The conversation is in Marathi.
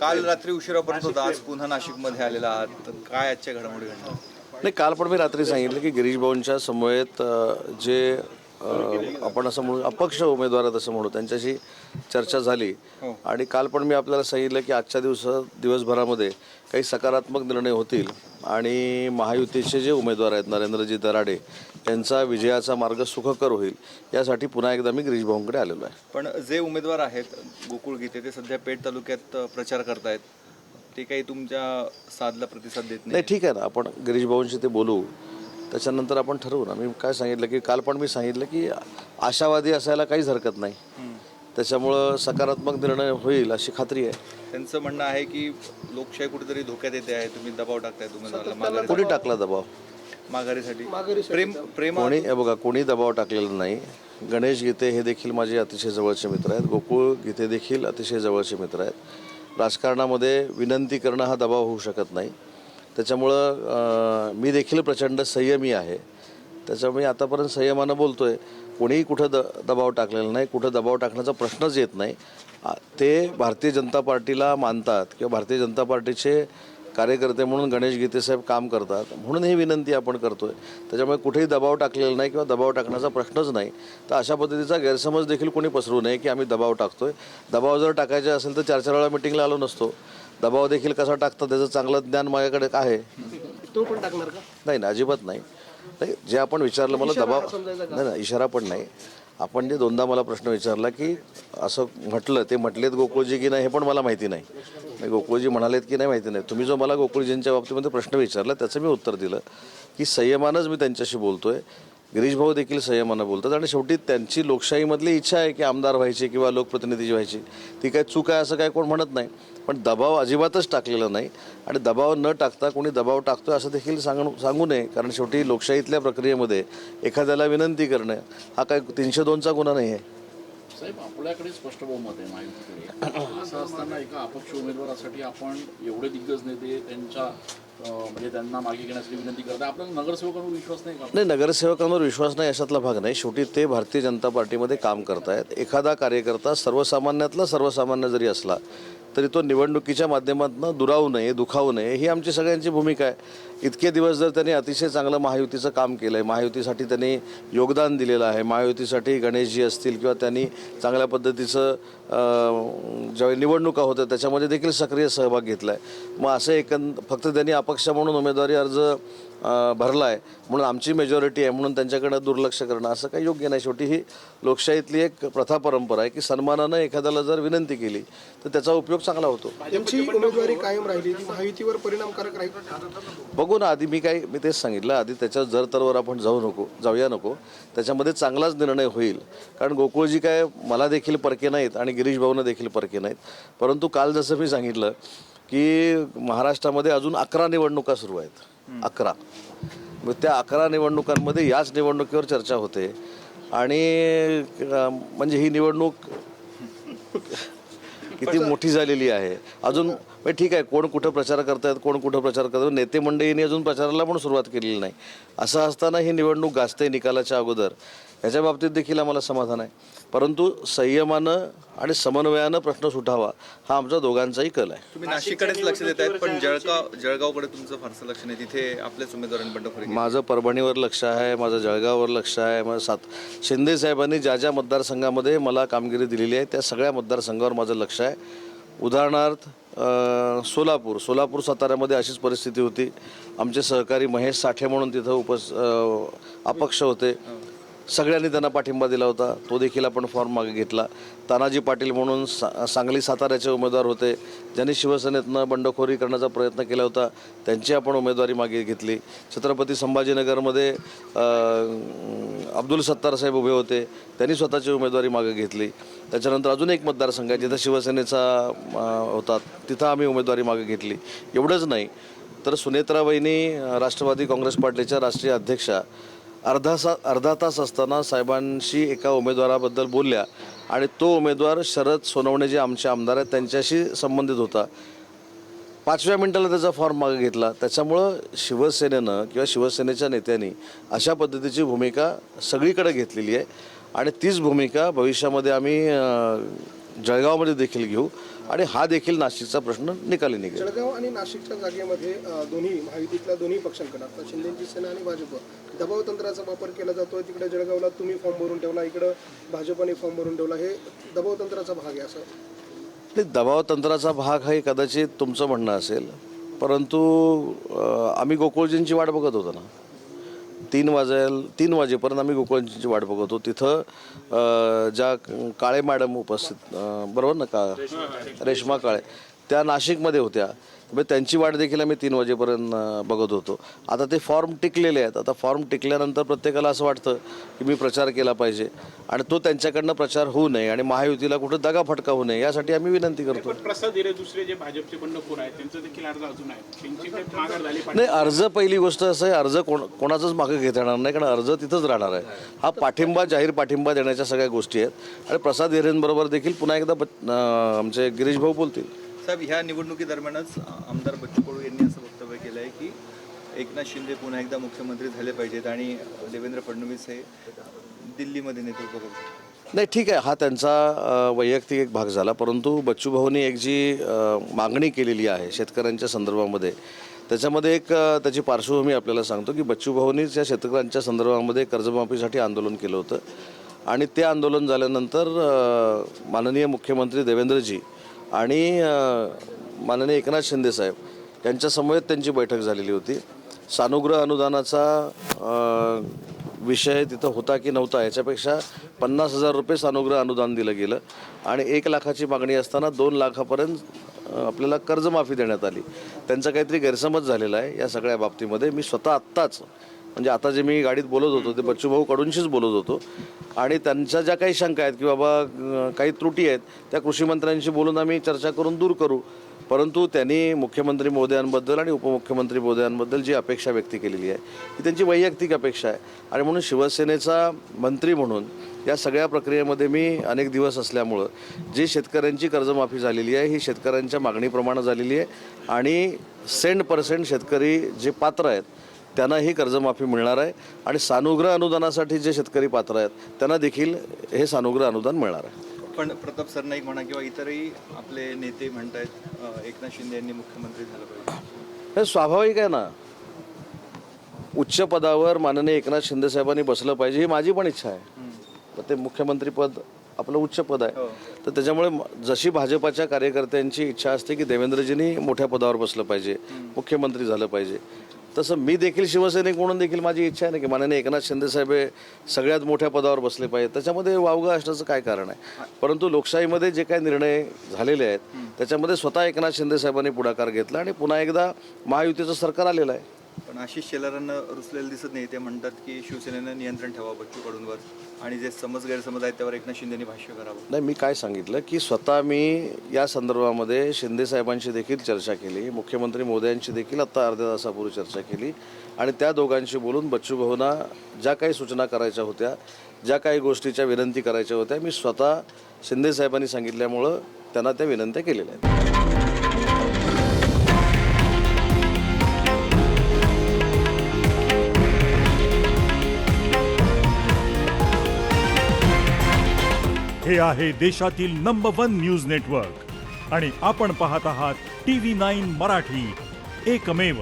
काल रात्री उशिरापर्यंत होता, आज पुन्हा नाशिकमध्ये आलेला आहात, तर काय आजच्या घडामोडी घडल्या? नाही, काल पण मी रात्री सांगितलं की गिरीश भाऊंच्या समवेत जे आपण असं म्हणू अपक्ष उमेदवार आहेत असं म्हणू त्यांच्याशी चर्चा झाली आणि काल पण मी आपल्याला सांगितलं की आजच्या दिवसभरामध्ये काही सकारात्मक निर्णय होतील आणि महायुतीचे जे उमेदवार आहेत नरेंद्रजी दराडे यांचा विजयाचा मार्ग सुखकर होईल यासाठी पुन्हा एकदा मी गिरीश भाऊंकडे आलेलो आहे. पण जे उमेदवार आहेत गोकुळ गीते ते सध्या पेठ तालुक्यात प्रचार करतायत, ते काही तुमच्या साधला प्रतिसाद देत नाही, ठीक आहे ना, आपण गिरीश भाऊंशी ते बोलू, त्याच्यानंतर आपण ठरवू ना. मी काय सांगितलं की काल पण मी सांगितलं की आशावादी असायला काहीच हरकत नाही, त्याच्यामुळं सकारात्मक निर्णय होईल अशी खात्री आहे. त्यांचं म्हणणं आहे की लोकशाही कुठेतरी धोक्यात येते आहे, तुम्ही दबाव टाकताय उमेदवाराला कोणी टाकला दबाव? माघारीसाठी कोणी बघा, कोणी दबाव टाकलेला नाही. गणेश गीते हे देखील माझे अतिशय जवळचे मित्र आहेत, गोकुळ गीते देखील अतिशय जवळचे मित्र आहेत. राजकारणामध्ये विनंती करणं हा दबाव होऊ शकत नाही, त्याच्यामुळं मी देखील प्रचंड संयमी आहे, त्याच्यामुळे मी आतापर्यंत संयमानं बोलतो आहे. कोणीही कुठं दबाव टाकलेला नाही, कुठं दबाव टाकण्याचा प्रश्नच येत नाही. ते भारतीय जनता पार्टीला मानतात किंवा भारतीय जनता पार्टीचे कार्यकर्ते म्हणून गणेश गीते साहेब काम करतात म्हणून ही विनंती आपण करतो आहे. त्याच्यामुळे कुठेही दबाव टाकलेला नाही किंवा दबाव टाकण्याचा प्रश्नच नाही. तर अशा पद्धतीचा गैरसमज देखील कोणी पसरू नये की आम्ही दबाव टाकतो आहे. दबाव जर टाकायचा असेल तर 4-4 वेळा मिटिंगला आलो नसतो. दबाव देखील कसा टाकतात त्याचं चांगलं ज्ञान माझ्याकडे आहे. तो पण टाकणार का? नाही ना, अजिबात नाही. नाही, जे आपण विचारलं मला दबाव नाही ना, इशारा पण नाही. आपण जे दोनदा मला प्रश्न विचारला की असं म्हटलं, ते म्हटलेत गोकुळजी की नाही हे पण मला माहिती नाही. गोकुळजी म्हणालेत की नाही माहिती नाही. तुम्ही जो मला गोकुळजींच्या बाबतीमध्ये प्रश्न विचारला त्याचं मी उत्तर दिलं की संयमानंच मी त्यांच्याशी बोलतोय. गिरीश भाऊ देखील संयमानं बोलतात आणि शेवटी त्यांची लोकशाहीमधली इच्छा आहे की आमदार व्हायची किंवा लोकप्रतिनिधी व्हायची, ती काय चूक आहे असं काय कोण म्हणत नाही. पण दबाव अजिबातच टाकलेला नाही आणि दबाव न टाकता कोणी दबाव टाकतोय असं देखील सांगू नये, कारण शेवटी लोकशाहीतल्या प्रक्रियेमध्ये एखाद्याला विनंती करणं हा काय 302चा गुन्हा नाही आहे. साहेब, आपल्याकडे स्पष्ट बहुमत आहे महायुतीकडे. असं असताना एका अपक्ष उमेदवारासाठी आपण एवढे दिग्गज नेते त्यांच्या म्हणजे त्यांना मागे घेण्यासाठी विनंती करता, आपल्याला नगरसेवकांवर विश्वास नाही का? नाही, नगरसेवकांवर विश्वास नाही अशातला भाग नाही. शेवटी ते भारतीय जनता पार्टीमध्ये काम करतायत. एखादा कार्यकर्ता सर्वसामान्यातला सर्वसामान्य जरी असला तरी तो निवडणुकीच्या माध्यमातून दुरावू नये, दुखावू नये ही आमची सगळ्यांची भूमिका आहे. इतके दिवस जर त्यांनी अतिशय चांगलं महायुतीचं काम केलं आहे, महायुतीसाठी त्यांनी योगदान दिलेलं आहे, महायुतीसाठी गणेशजी असतील किंवा त्यांनी चांगल्या पद्धतीचं ज्यावेळी निवडणुका होत्या त्याच्यामध्ये देखील सक्रिय सहभाग घेतला आहे. मग असं फक्त त्यांनी अपक्ष म्हणून उमेदवारी अर्ज भरला आहे म्हणून आमची मेजॉरिटी आहे म्हणून त्यांच्याकडे दुर्लक्ष करणं असं काही योग्य नाही. शेवटी ही लोकशाहीतली एक प्रथा परंपरा आहे की सन्मानानं एखाद्याला जर विनंती केली तर त्याचा उपयोग चांगला होतो. त्यांची उमेदवारी कायम राहिली, ती महायुतीवर परिणामकारक राहील. बघू ना, आधी मी तेच सांगितलं, आधी त्याच्या जर तरवर आपण जाऊया नको, त्याच्यामध्ये चांगलाच निर्णय होईल. कारण गोकुळजी काय मला देखील परके नाहीत आणि गिरीश भाऊंना देखील परके नाहीत. परंतु काल जसं मी सांगितलं की महाराष्ट्रामध्ये अजून 11 निवडणुका सुरू आहेत. 11. मग त्या 11 निवडणुकांमध्ये याच निवडणुकीवर चर्चा होते आणि म्हणजे ही निवडणूक किती मोठी झालेली आहे. अजून ठीक आहे, कोण कुठं प्रचार करतायत, कोण कुठं प्रचार करतात, नेते मंडळींनी अजून प्रचाराला पण सुरुवात केलेली नाही. असं असताना ही निवडणूक गाजते निकालाच्या अगोदर, याच्या बाबतीत देखील आम्हाला समाधान आहे. परंतु संयमानं आणि समन्वयानं प्रश्न सुटावा हा आमचा दोघांचाही कल आहे. तुम्ही नाशिककडेच लक्ष देत आहेत, पण जळगावकडे तुमचं फारसं लक्ष नाही, तिथे आपल्याच उमेदवारांनी बंडखोरी केली. माझं परभणीवर लक्ष आहे, माझं जळगाववर लक्ष आहे. माझं शिंदे साहेबांनी ज्या ज्या मतदारसंघामध्ये मला कामगिरी दिलेली आहे त्या सगळ्या मतदारसंघावर माझं लक्ष आहे. उदाहरणार्थ सोलापूर साताऱ्यामध्ये अशीच परिस्थिती होती. आमचे सहकारी महेश साठे म्हणून तिथं अपक्ष होते, सगळ्यांनी त्यांना पाठिंबा दिला होता, तो देखील आपण फॉर्म मागे घेतला. तानाजी पाटील म्हणून सांगली साताऱ्याचे उमेदवार होते, ज्यांनी शिवसेनेतनं बंडखोरी करण्याचा प्रयत्न केला होता, त्यांची आपण उमेदवारी मागे घेतली. छत्रपती संभाजीनगरमध्ये अब्दुल सत्तार साहेब उभे होते, त्यांनी स्वतःची उमेदवारी मागे घेतली. त्याच्यानंतर अजून एक मतदारसंघ आहे जिथं शिवसेनेचा होता, तिथं आम्ही उमेदवारी मागे घेतली. एवढंच नाही तर सुनेत्रा वहिनी राष्ट्रवादी काँग्रेस पार्टीच्या राष्ट्रीय अध्यक्षा अर्धा तास असताना साहेबांशी एका उमेदवाराबद्दल बोलल्या आणि तो उमेदवार शरद सोनवणे जे आमचे आमदार आहेत त्यांच्याशी संबंधित होता. 5व्या मिनिटाला त्याचा फॉर्म मागे घेतला. त्याच्यामुळं शिवसेनेनं किंवा शिवसेनेच्या नेत्यांनी अशा पद्धतीची भूमिका सगळीकडे घेतलेली आहे आणि तीच भूमिका भविष्यामध्ये आम्ही जळगावमध्ये देखील घेऊ आणि हा देखील नाशिकचा प्रश्न निकाली निघेल. जळगाव आणि नाशिकच्या जागेमध्ये दोन्ही महायुतीतल्या दोन्ही पक्षांकडे आता शिंदेची सेना आणि भाजप दबाव तंत्राचा वापर केला जातोय. तिकडे जळगावला तुम्ही फॉर्म भरून ठेवला, इकडं भाजपने फॉर्म भरून ठेवला. हे दबाव तंत्राचा भाग आहे असं? नाही, दबाव तंत्राचा भाग हे कदाचित तुमचं म्हणणं असेल, परंतु आम्ही गोकुळजींची वाट बघत होतो ना. 3 वाजेपर्यंत आम्ही गोकुळजींची वाट बघत होतो. तिथं ज्या काळे मॅडम उपस्थित, बरोबर ना, रेश्मा काळे, त्या नाशिकमध्ये होत्या. म्हणजे त्यांची वाट देखील आम्ही 3 वाजेपर्यंत बघत होतो. आता ते फॉर्म टिकलेले आहेत. आता फॉर्म टिकल्यानंतर प्रत्येकाला असं वाटतं की मी प्रचार केला पाहिजे आणि तो त्यांच्याकडनं प्रचार होऊ नये आणि महायुतीला कुठं दगाफटका होऊ नये यासाठी आम्ही विनंती करतो. प्रसाद हिरे दुसरे जे भाजपचे बंडखोर आहेत त्यांचं देखील अर्ज अजून आहे, त्यांची काही माघार झाली पाहिजे. नाही, अर्ज पहिली गोष्ट असं आहे, अर्ज कोणाचंच मागं घेता येणार नाही, कारण अर्ज तिथंच राहणार आहे. हा पाठिंबा, जाहीर पाठिंबा देण्याच्या सगळ्या गोष्टी आहेत आणि प्रसाद हिरेंबरोबर देखील पुन्हा एकदा आमचे गिरीश भाऊ बोलतील. साहेब, ह्या निवडणुकीदरम्यानच आमदार बच्चू कडू यांनी असं वक्तव्य केलं आहे की एकनाथ शिंदे पुन्हा एकदा मुख्यमंत्री झाले पाहिजेत आणि देवेंद्र फडणवीस हे दिल्लीमध्ये नेतृत्व करतात. नाही, ठीक आहे, हा त्यांचा वैयक्तिक एक भाग झाला, परंतु बच्चू भाऊनी एक जी मागणी केलेली आहे शेतकऱ्यांच्या संदर्भामध्ये, त्याच्यामध्ये एक त्याची पार्श्वभूमी आपल्याला सांगतो की बच्चू भाऊनीच या शेतकऱ्यांच्या संदर्भामध्ये कर्जमाफीसाठी आंदोलन केलं होतं आणि ते आंदोलन झाल्यानंतर माननीय मुख्यमंत्री देवेंद्रजी आणि माननीय एकनाथ शिंदे साहेब यांच्यासमवेत त्यांची बैठक झालेली होती. सानुग्रह अनुदानाचा विषय तिथं होता की नव्हता याच्यापेक्षा 50,000 रुपये सानुग्रह अनुदान दिलं गेलं आणि 1 लाखाची मागणी असताना 2 लाखापर्यंत आपल्याला कर्जमाफी देण्यात आली. त्यांचा काहीतरी गैरसमज झालेला आहे या सगळ्या बाबतीमध्ये. मी स्वतः आत्ताच, म्हणजे आता जे मी गाडीत बोलत होतो ते बच्चू भाऊ कडूंशीच बोलत होतो आणि त्यांच्या ज्या काही शंका आहेत की बाबा काही त्रुटी आहेत त्या कृषी मंत्र्यांशी बोलून आम्ही चर्चा करून दूर करू. परंतु त्यांनी मुख्यमंत्री महोदयांबद्दल आणि उपमुख्यमंत्री महोदयांबद्दल जी अपेक्षा व्यक्त केलेली आहे ती त्यांची वैयक्तिक अपेक्षा आहे आणि म्हणून शिवसेनेचा मंत्री म्हणून या सगळ्या प्रक्रियेमध्ये मी अनेक दिवस असल्यामुळं जी शेतकऱ्यांची कर्जमाफी झालेली आहे ही शेतकऱ्यांच्या मागणीप्रमाणे झालेली आहे आणि 100% शेतकरी जे पात्र आहेत त्यांना ही कर्जमाफी मिळणार आहे आणि सानुग्रह अनुदानासाठी जे शेतकरी पात्र आहेत त्यांना देखील हे सानुग्रह अनुदान मिळणार आहे. पण प्रताप सरनाईक म्हणा किंवा इतरही आपले नेते म्हणतायत एकनाथ शिंदे यांनी मुख्यमंत्री झालं पाहिजे. हे स्वाभाविक आहे ना. उच्च पदावर माननीय एकनाथ शिंदे साहेबांनी बसलं पाहिजे ही माझी पण इच्छा आहे. तर ते मुख्यमंत्रीपद आपलं उच्च पद आहे, तर त्याच्यामुळे जशी भाजपाच्या कार्यकर्त्यांची इच्छा असते की देवेंद्रजींनी मोठ्या पदावर बसलं पाहिजे, मुख्यमंत्री झालं पाहिजे, तसं मी देखील शिवसैनिक म्हणून देखील माझी इच्छा आहे ना की माननीय एकनाथ शिंदे साहेब हे सगळ्यात मोठ्या पदावर बसले पाहिजे. त्याच्यामध्ये वावगं असण्याचं काय कारण आहे. परंतु लोकशाहीमध्ये जे काही निर्णय झालेले आहेत त्याच्यामध्ये स्वतः एकनाथ शिंदे साहेबांनी पुढाकार घेतला आणि पुन्हा एकदा महायुतीचं सरकार आलेलं आहे. पण आशिष शेलारांना रुसलेलं दिसत नाही. ते म्हणतात की शिवसेनेनं नियंत्रण ठेवावं बच्चू कडूंवर आणि जे गैरसमज आहेत त्यावर एकनाथ शिंदेनी भाष्य करावं. नाही, मी काय सांगितलं की स्वतः मी या संदर्भामध्ये शिंदे साहेबांशी देखील चर्चा केली, मुख्यमंत्री मोदयांशी देखील आत्ता अर्ध्या तासापूर्वी चर्चा केली आणि त्या दोघांशी बोलून बच्चू भाऊंना ज्या काही सूचना करायच्या होत्या, ज्या काही गोष्टीच्या विनंती करायच्या होत्या, मी स्वतः शिंदे साहेबांनी सांगितल्यामुळं त्यांना त्या विनंत्या केलेल्या आहेत. हे आहे देशातील नंबर 1 न्यूज नेटवर्क आणि आपण पाहत आहात TV9 मराठी, एकमेव.